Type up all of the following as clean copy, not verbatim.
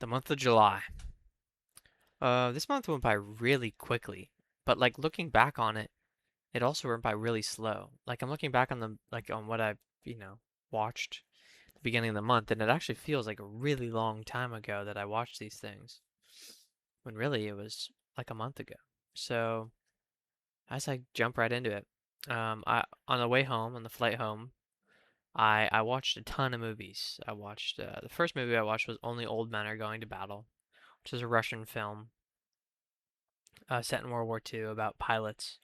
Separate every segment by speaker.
Speaker 1: The month of July. This month went by really quickly, but like looking back on it, it also went by really slow. Like I'm looking back on on what I, you know, watched at the beginning of the month, and it actually feels like a really long time ago that I watched these things, when really it was like a month ago. So as I jump right into it, I on the way home, on the flight home, I watched a ton of movies. I watched the first movie I watched was Only Old Men Are Going to Battle, which is a Russian film set in World War II about pilots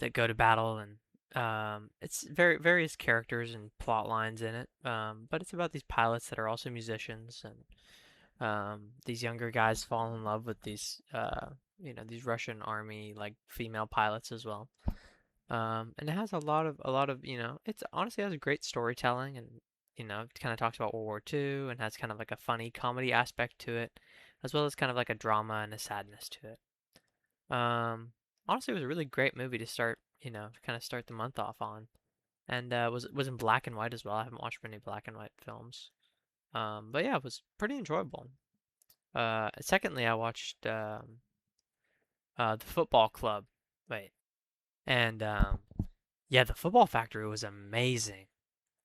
Speaker 1: that go to battle, and it's various characters and plot lines in it. But it's about these pilots that are also musicians, and these younger guys fall in love with these Russian army like female pilots as well. And it has a lot of it's honestly has a great storytelling, and it kind of talks about World War II and has kind of like a funny comedy aspect to it, as well as kind of like a drama and a sadness to it. Honestly, it was a really great movie to start, to kind of start the month off on, and was in black and white as well. I haven't watched many black and white films, but yeah, it was pretty enjoyable. Secondly, I watched The Football Club. Wait, and yeah, The Football Factory was amazing.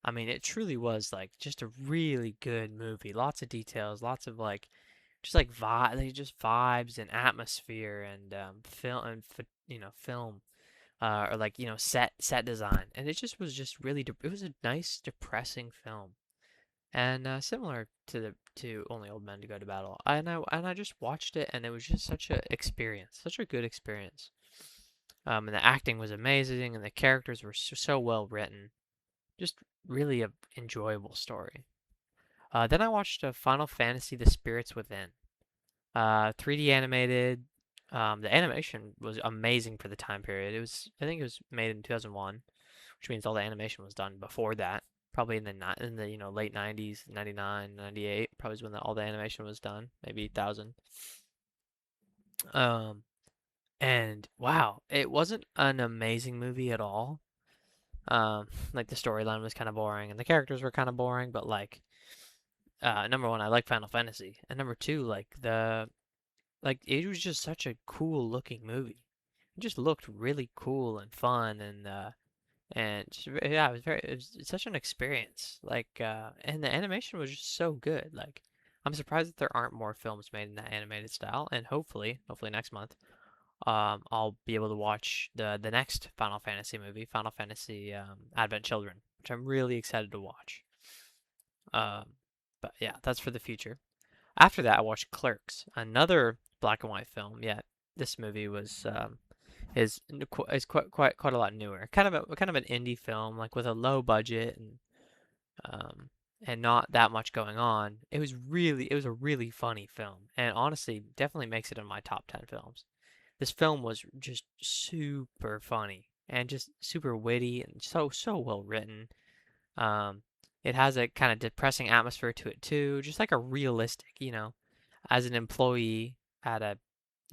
Speaker 1: I mean, it truly was like just a really good movie. Lots of details, lots of like just like just vibes and atmosphere and film and film or like set design, and it just was just really it was a nice depressing film, and similar to Only Old Men to Go to Battle. And I just watched it, and it was just such a experience, such a good experience. And the acting was amazing, and the characters were so well written. Just really a enjoyable story. Then I watched Final Fantasy: The Spirits Within. 3D animated. The animation was amazing for the time period. I think it was made in 2001, which means all the animation was done before that. Probably in the late 90s, 99, 98, probably is when all the animation was done, maybe 1000. Um, and wow, it wasn't an amazing movie at all. Like the storyline was kind of boring and the characters were kind of boring, but like number one, I like Final Fantasy, and number two, like it was just such a cool looking movie. It just looked really cool and fun, and just, yeah, it was such an experience. And the animation was just so good. Like I'm surprised that there aren't more films made in that animated style, and hopefully next month, I'll be able to watch the next Final Fantasy movie, Final Fantasy Advent Children, which I'm really excited to watch. Um, but yeah, that's for the future. After that, I watched Clerks, another black and white film. Yet this movie is quite a lot newer. Kind of an indie film, like with a low budget um and not that much going on. It was a really funny film, and honestly, definitely makes it in my top 10 films. This film was just super funny and just super witty and so well written. Um, it has a kind of depressing atmosphere to it too, just like a realistic, as an employee at a,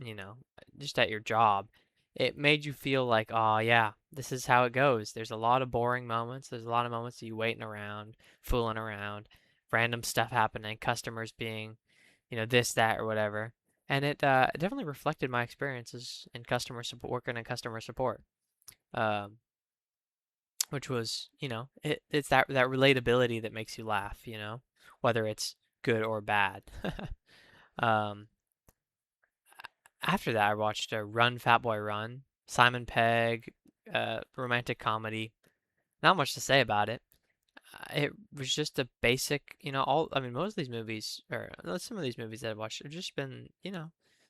Speaker 1: you know, just at your job, it made you feel like, oh yeah, this is how it goes. There's a lot of boring moments. There's a lot of moments of you waiting around, fooling around, random stuff happening, customers being, this, that, or whatever. And it definitely reflected my experiences in customer support, working in customer support. Um, which was, it's that relatability that makes you laugh, whether it's good or bad. um, After that, I watched Run Fat Boy Run, Simon Pegg, romantic comedy. Not much to say about it. It was just a basic, I mean, most of these movies, or some of these movies that I've watched have just been,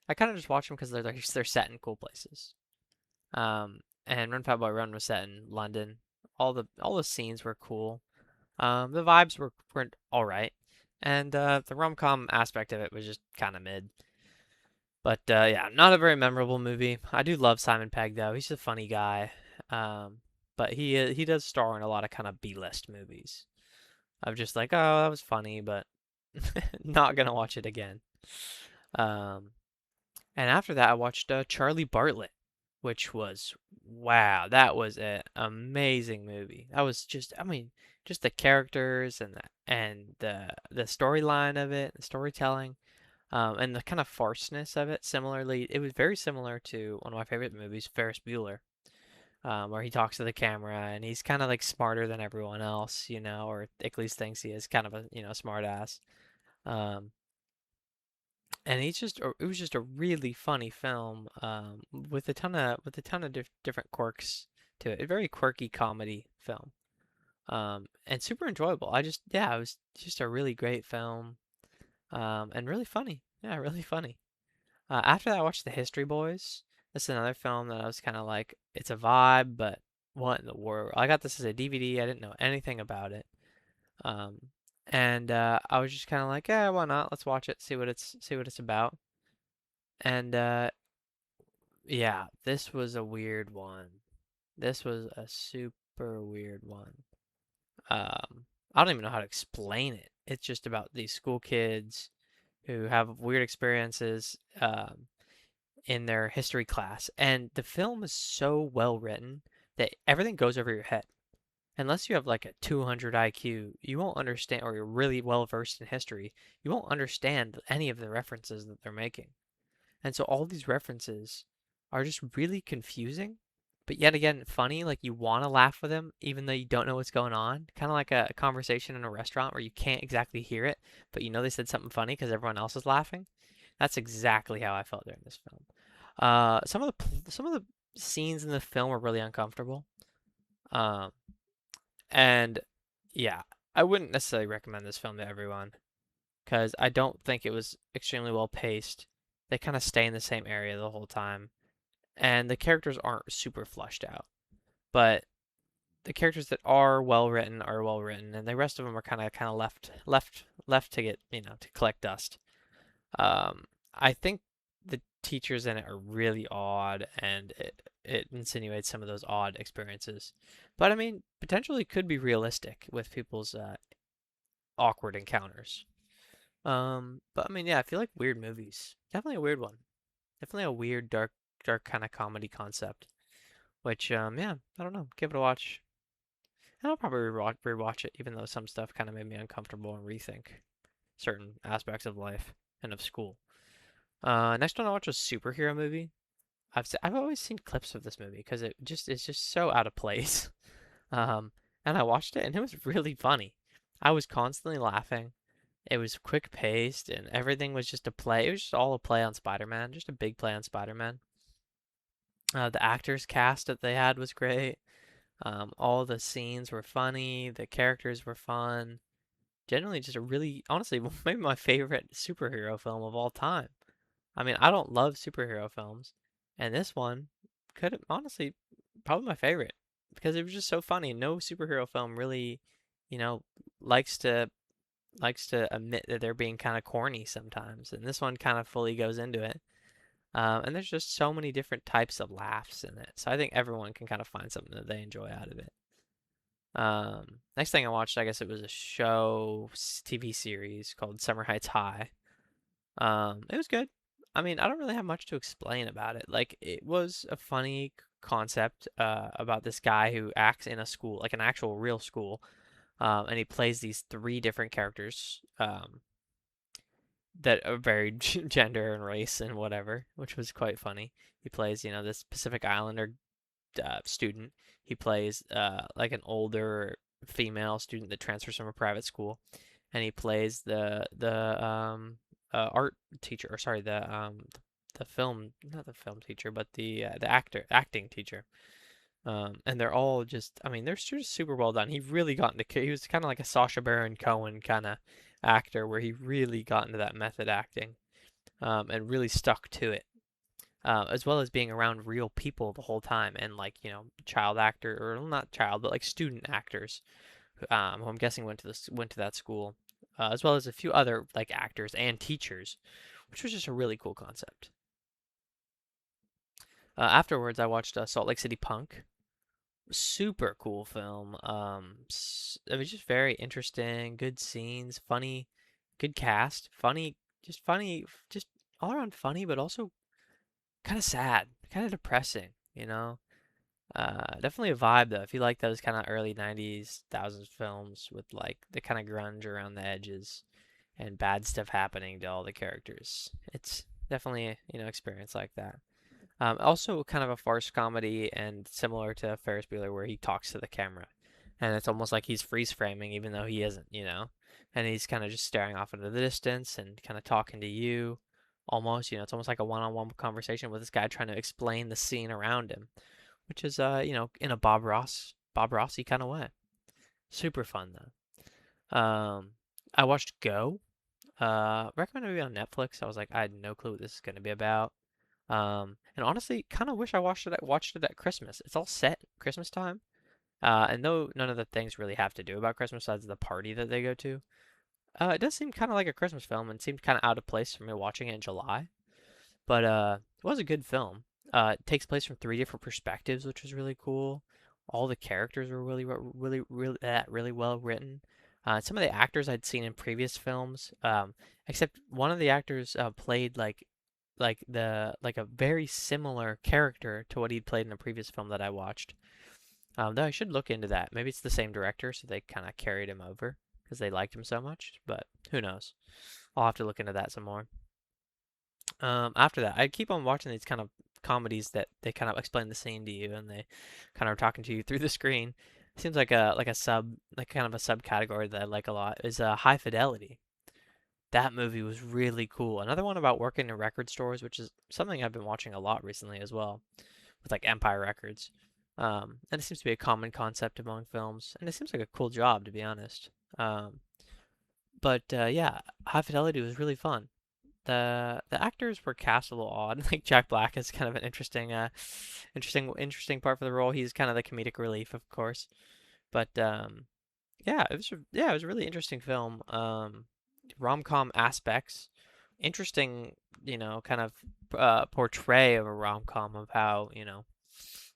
Speaker 1: I kind of just watch them because they're set in cool places. And Run Fat Boy Run was set in London. All the scenes were cool. The vibes weren't all right, and the rom-com aspect of it was just kind of mid. But yeah, not a very memorable movie. I do love Simon Pegg though. He's a funny guy. Um, but he does star in a lot of kind of B-list movies. I'm just like, oh, that was funny, but not gonna watch it again. Um, and after that, I watched Charlie Bartlett, which was wow, that was an amazing movie. That was just, I mean, just the characters and the storyline of it, the storytelling, and the kind of farceness of it. Similarly, it was very similar to one of my favorite movies, Ferris Bueller, where he talks to the camera and he's kind of like smarter than everyone else, or at least thinks he is kind of a smart ass. Um, and it was just a really funny film, with a ton of different quirks to it. A very quirky comedy film, and super enjoyable. Yeah, it was just a really great film, and really funny. Yeah, really funny. After that, I watched The History Boys. That's another film that I was kind of like, it's a vibe, but what in the world? I got this as a DVD. I didn't know anything about it. Um, and I was just kind of like, yeah, why not? Let's watch it, see what it's about. And yeah, this was a weird one. This was a super weird one. I don't even know how to explain it. It's just about these school kids who have weird experiences in their history class, and the film is so well written that everything goes over your head. Unless you have like a 200 IQ, you won't understand, or you're really well versed in history, you won't understand any of the references that they're making. And so all these references are just really confusing, but yet again funny. Like you want to laugh with them, even though you don't know what's going on. Kind of like a conversation in a restaurant where you can't exactly hear it, but you know they said something funny because everyone else is laughing. That's exactly how I felt during this film. Some of the scenes in the film were really uncomfortable. Um, and yeah, I wouldn't necessarily recommend this film to everyone because I don't think it was extremely well paced. They kind of stay in the same area the whole time, and the characters aren't super fleshed out. But the characters that are well written, and the rest of them are kind of left to get to collect dust. I think the teachers in it are really odd, and it insinuates some of those odd experiences. But I mean, potentially could be realistic with people's awkward encounters. But I mean, yeah, I feel like weird movies. Definitely a weird one. Definitely a weird, dark kind of comedy concept. Which, yeah, I don't know. Give it a watch. And I'll probably rewatch it, even though some stuff kind of made me uncomfortable and rethink certain aspects of life and of school. Next one I watched was superhero movie. I've always seen clips of this movie because it's just so out of place. And I watched it and it was really funny. I was constantly laughing. It was quick paced and everything was just a play. It was just all a play on Spider-Man, just a big play on Spider-Man. The actors cast that they had was great. All the scenes were funny. The characters were fun. Generally, just a really, honestly, maybe my favorite superhero film of all time. I mean, I don't love superhero films, and this one could have, honestly, probably my favorite because it was just so funny. No superhero film really, you know, likes to admit that they're being kind of corny sometimes, and this one kind of fully goes into it. And there's just so many different types of laughs in it, so I think everyone can kind of find something that they enjoy out of it. Next thing I watched, I guess it was a TV series called Summer Heights High. It was good. I mean, I don't really have much to explain about it. Like, it was a funny concept about this guy who acts in a school, like an actual real school, and he plays these three different characters that are varied gender and race and whatever, which was quite funny. He plays, this Pacific Islander student. He plays like an older female student that transfers from a private school, and he plays the art teacher, or sorry, the film, not the film teacher, but the acting teacher. And they're all just, I mean, they're just super well done. He really got into, he was kind of like a Sacha Baron Cohen kind of actor where he really got into that method acting, and really stuck to it. As well as being around real people the whole time and like, child actor, or not child, but like student actors, who I'm guessing went to that school, as well as a few other like actors and teachers, which was just a really cool concept. Afterwards, I watched Salt Lake City Punk. Super cool film. It was just very interesting, good scenes, funny, good cast, funny, just all around funny, but also kind of sad, kind of depressing, Definitely a vibe though. If you like those kind of early 90s, thousands films with like the kind of grunge around the edges and bad stuff happening to all the characters, it's definitely a, experience like that. Also kind of a farce comedy and similar to Ferris Bueller where he talks to the camera. And it's almost like he's freeze framing even though he isn't. And he's kind of just staring off into the distance and kind of talking to you almost, it's almost like a one-on-one conversation with this guy trying to explain the scene around him, which is in a Bob Rossi kind of way. Super fun though. I watched Go. Recommended me on Netflix. I was like, I had no clue what this is going to be about. And honestly, kind of wish I watched it at Christmas. It's all set Christmas time. And though none of the things really have to do about Christmas besides the party that they go to, it does seem kind of like a Christmas film and seemed kind of out of place for me watching it in July. But it was a good film. It takes place from three different perspectives, which was really cool. All the characters were really well written. Some of the actors I'd seen in previous films, except one of the actors played like a very similar character to what he'd played in a previous film that I watched. Though I should look into that. Maybe it's the same director, so they kind of carried him over because they liked him so much. But who knows? I'll have to look into that some more. After that, I keep on watching these kind of comedies that they kind of explain the scene to you and they kind of are talking to you through the screen. Seems like kind of a subcategory that I like a lot is High Fidelity. That movie was really cool. Another one about working in record stores, which is something I've been watching a lot recently as well, with like Empire Records. And it seems to be a common concept among films, and it seems like a cool job to be honest. But yeah, High Fidelity was really fun. The actors were cast a little odd. Like Jack Black is kind of an interesting part for the role. He's kind of the comedic relief, of course. But it was a really interesting film. Rom-com aspects, interesting, kind of portray of a rom-com of how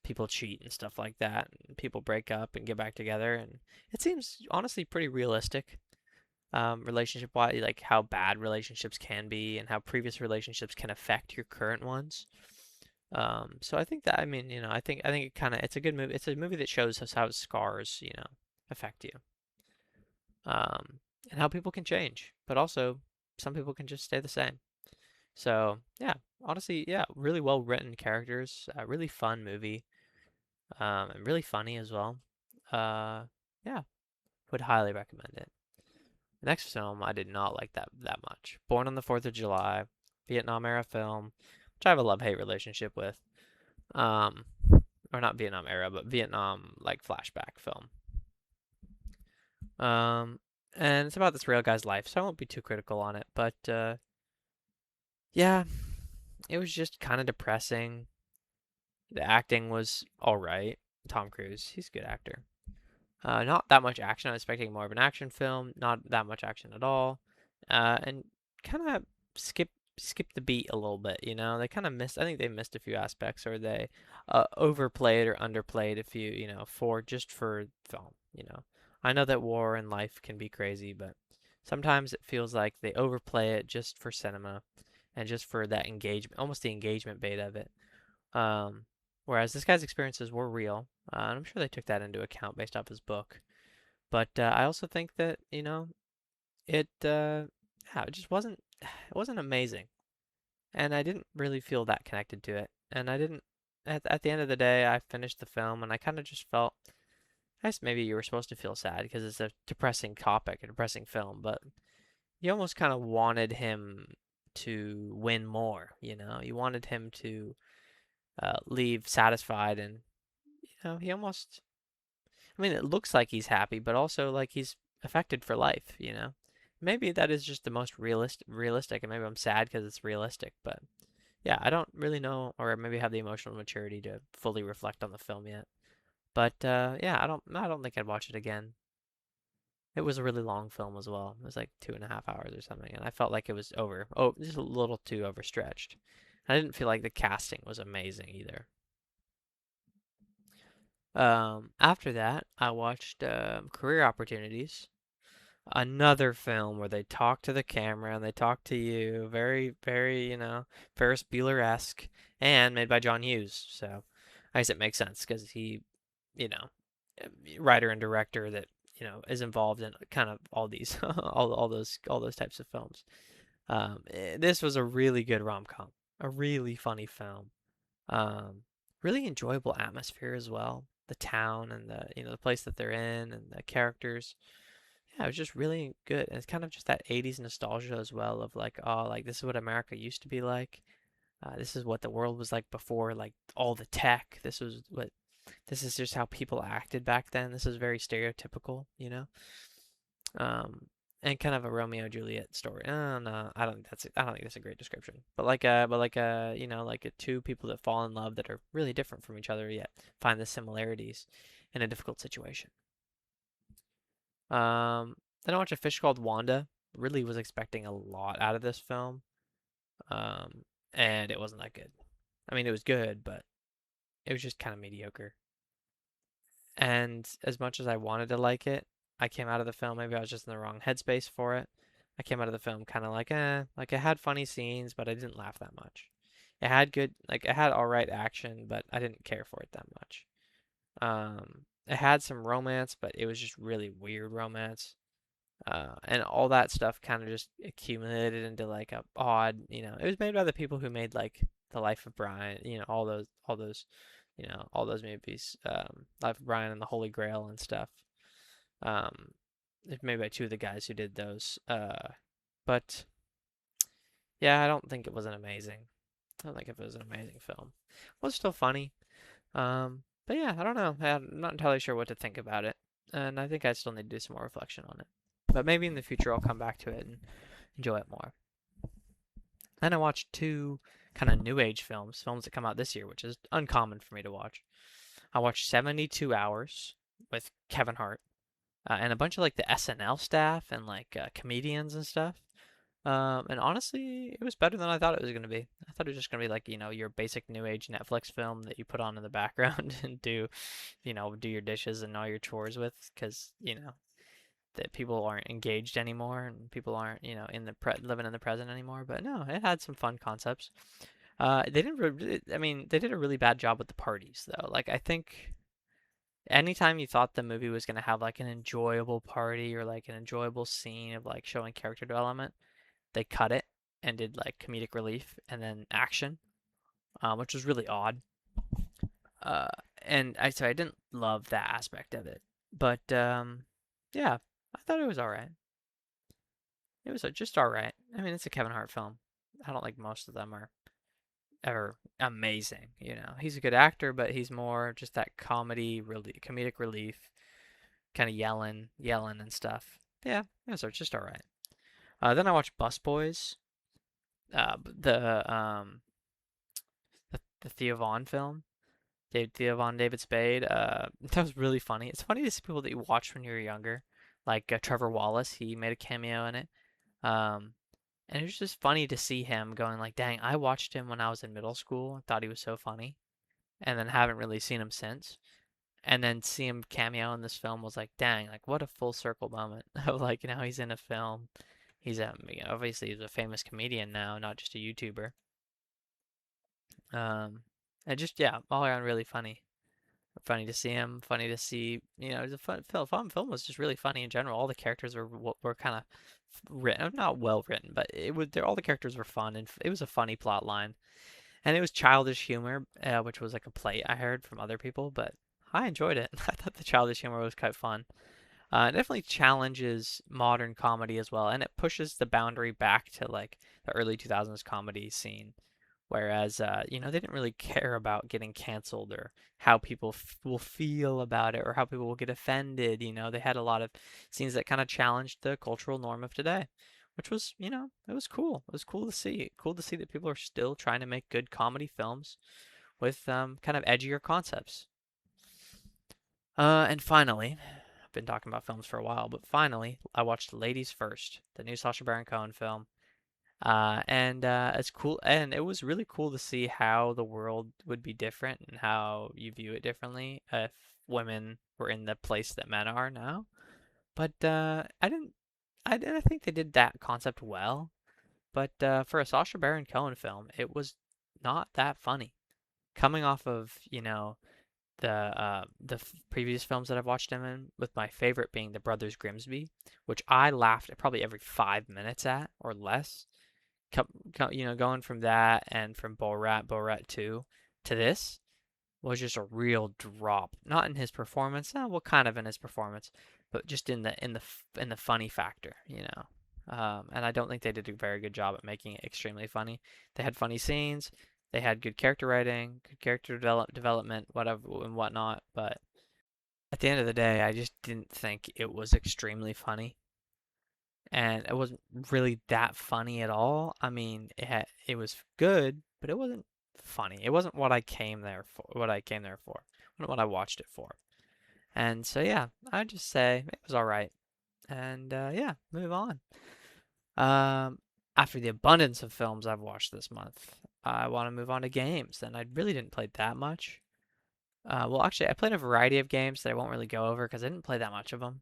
Speaker 1: people cheat and stuff like that, and people break up and get back together, and it seems honestly pretty realistic relationship wise, like how bad relationships can be and how previous relationships can affect your current ones. So I think that I mean, I think it's a good movie. It's a movie that shows us how scars, affect you. And how people can change, but also some people can just stay the same. So yeah, honestly, yeah, really well written characters, really fun movie, and really funny as well. Uh, yeah, would highly recommend it. The next film I did not like that much. Born on the Fourth of July, Vietnam era film, which I have a love-hate relationship with. Um, or not Vietnam era, but Vietnam like flashback film. Um, and it's about this real guy's life, so I won't be too critical on it. But yeah, it was just kind of depressing. The acting was all right. Tom Cruise, he's a good actor. Not that much action. I was expecting more of an action film. Not that much action at all. And kind of skip skip the beat a little bit. They kind of missed. I think they missed a few aspects, or they overplayed or underplayed a few. For film. I know that war and life can be crazy, but sometimes it feels like they overplay it just for cinema and just for that engagement, almost the engagement bait of it. Um, Whereas this guy's experiences were real, and I'm sure they took that into account based off his book. But I also think that yeah, it just wasn't it wasn't amazing, and I didn't really feel that connected to it. And I didn't at the end of the day, I finished the film, and I kind of just felt. I guess maybe you were supposed to feel sad because it's a depressing topic, a depressing film, but you almost kind of wanted him to win more. You wanted him to leave satisfied and he almost I mean it looks like he's happy but also like he's affected for life. Maybe that is just the most realistic and maybe I'm sad because it's realistic, but yeah, I don't really know or maybe have the emotional maturity to fully reflect on the film yet. But yeah, I don't think I'd watch it again. It was a really long film as well. It was like 2.5 hours or something, and I felt like it was just a little too overstretched. I didn't feel like the casting was amazing either. After that, I watched Career Opportunities, another film where they talk to the camera and they talk to you, very, very, Ferris Bueller-esque, and made by John Hughes. So, I guess it makes sense because he, you know, writer and director that is involved in kind of all these all those types of films. This was a really good rom-com, a really funny film. Um, Really enjoyable atmosphere as well. The town and the place that they're in and the characters. Yeah, it was just really good. And it's kind of just that 80s nostalgia as well of like, oh, like this is what America used to be like. This is what the world was like before, like all the tech. This is just how people acted back then. This is very stereotypical, you know? Um, and kind of a Romeo and Juliet story. No, I don't think that's a great description. Like a two people that fall in love that are really different from each other yet find the similarities in a difficult situation. Then I watched A Fish Called Wanda. Really was expecting a lot out of this film. Um, and it wasn't that good. I mean, it was good, but it was just kind of mediocre. And as much as I wanted to like it, I came out of the film, maybe I was just in the wrong headspace for it. I came out of the film kind of like it had funny scenes, but I didn't laugh that much. It had all right action, but I didn't care for it that much. It had some romance, but it was just really weird romance. And all that stuff kind of just accumulated into like a odd, it was made by the people who made like The Life of Brian, all those movies, Life of Brian and The Holy Grail and stuff. Um, it's made by two of the guys who did those. But yeah, I don't think it was an amazing. I don't think it was an amazing film. It was still funny. But yeah, I don't know. I'm not entirely sure what to think about it, and I think I still need to do some more reflection on it. But maybe in the future I'll come back to it and enjoy it more. Then I watched two kind of new age films that come out this year, which is uncommon for me to watch. I watched 72 Hours with Kevin Hart and a bunch of like the SNL staff and like comedians and stuff. And honestly, it was better than I thought it was going to be. I thought it was just going to be like, your basic new age Netflix film that you put on in the background and do your dishes and all your chores with because, that people aren't engaged anymore and people aren't, living in the present anymore. But no, it had some fun concepts. They didn't I mean, they did a really bad job with the parties though. Like I think anytime you thought the movie was going to have like an enjoyable party or like an enjoyable scene of like showing character development, they cut it and did like comedic relief and then action, which was really odd. Uh, so I didn't love that aspect of it, but yeah, I thought it was all right. It was just all right. I mean, it's a Kevin Hart film. I don't think most of them are ever amazing. He's a good actor, but he's more just that comedic relief, kind of yelling and stuff. Yeah, so it's just all right. Then I watched Bus Boys, uh, the um the Theo Von film. Theo Von, David Spade. That was really funny. It's funny to see people that you watched when you were younger, like Trevor Wallace. He made a cameo in it. Um, and it was just funny to see him going like, "Dang, I watched him when I was in middle school and thought he was so funny, and then haven't really seen him since." And then see him cameo in this film was like, "Dang, like what a full circle moment of like, he's in a film. He's obviously he's a famous comedian now, not just a YouTuber." Um, and just yeah, all around really funny. Funny to see him. Funny to see, it was a fun film. Film was just really funny in general. All the characters were kind of written, not well written, but all the characters were fun, and it was a funny plot line, and it was childish humor, which was like a plate I heard from other people, but I enjoyed it. I thought the childish humor was quite fun. It definitely challenges modern comedy as well, and it pushes the boundary back to like the early 2000s comedy scene. Whereas, they didn't really care about getting canceled or how people will feel about it or how people will get offended. They had a lot of scenes that kind of challenged the cultural norm of today, which was, it was cool. It was cool to see. Cool to see that people are still trying to make good comedy films with kind of edgier concepts. And finally, I've been talking about films for a while, but finally, I watched Ladies First, the new Sacha Baron Cohen film. And it's cool, and it was really cool to see how the world would be different and how you view it differently if women were in the place that men are now. But I didn't think they did that concept well. But for a Sacha Baron Cohen film, it was not that funny. coming off of, the previous films that I've watched him in, with my favorite being The Brothers Grimsby, which I laughed at probably every 5 minutes at or less. Going from that and from Borat 2 to this was just a real drop. Not in his performance, well, kind of in his performance, but just in the funny factor, And I don't think they did a very good job at making it extremely funny. They had funny scenes, they had good character writing, good character development, whatever and whatnot. But at the end of the day, I just didn't think it was extremely funny, and it wasn't really that funny at all. I mean, it was good, but it wasn't funny. It wasn't what I came there for. Wasn't what I watched it for. And so yeah, I'd just say it was all right. And yeah, move on. Um, After the abundance of films I've watched this month, I want to move on to games. And I really didn't play that much. Well, actually, I played a variety of games that I won't really go over because I didn't play that much of them.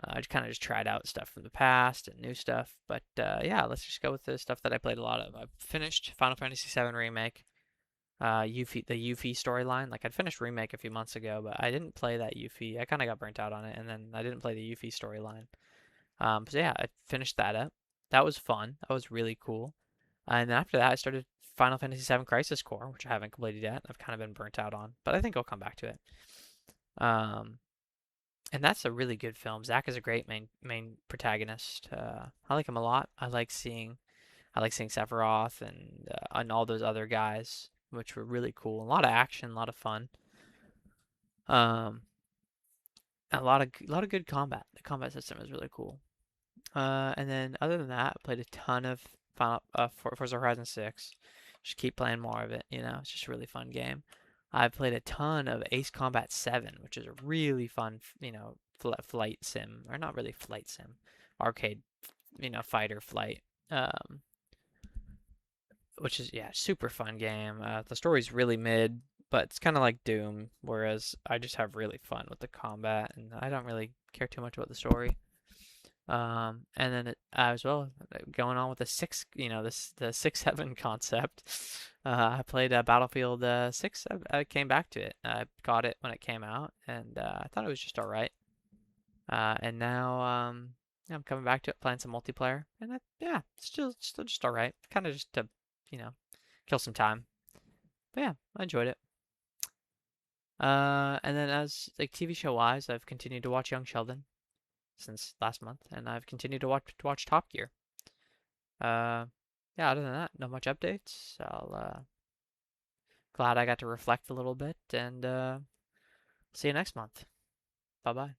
Speaker 1: I kind of just tried out stuff from the past and new stuff. But yeah, let's just go with the stuff that I played a lot of. I've finished Final Fantasy VII Remake, the Yuffie storyline. Like I'd finished Remake a few months ago, but I didn't play that Yuffie. I kind of got burnt out on it, and then I didn't play the Yuffie storyline. So yeah, I finished that up. That was fun. That was really cool. And then after that, I started Final Fantasy VII Crisis Core, which I haven't completed yet. I've kind of been burnt out on, but I think I'll come back to it. Um, and that's a really good film. Zack is a great main protagonist. I like him a lot. I like seeing Sephiroth and all those other guys, which were really cool. A lot of action, a lot of fun. Um, a lot of good combat. The combat system is really cool. And then other than that, I played a ton of Forza Horizon 6. Just keep playing more of it. It's just a really fun game. I played a ton of Ace Combat 7, which is a really fun, flight sim, or not really flight sim, arcade, fighter flight. Which is, yeah, super fun game. The story's really mid, but it's kind of like Doom, whereas I just have really fun with the combat, and I don't really care too much about the story. And then as well, going on with the six, the 6-7 concept. I played Battlefield 6. I came back to it. I got it when it came out, and I thought it was just all right. And now I'm coming back to it, playing some multiplayer, and yeah, still just all right. Kind of just to, you know, kill some time. But yeah, I enjoyed it. And then as like TV show wise, I've continued to watch Young Sheldon since last month, and I've continued to watch Top Gear. Uh, yeah, other than that, not much updates. I'll glad I got to reflect a little bit, and see you next month. Bye bye.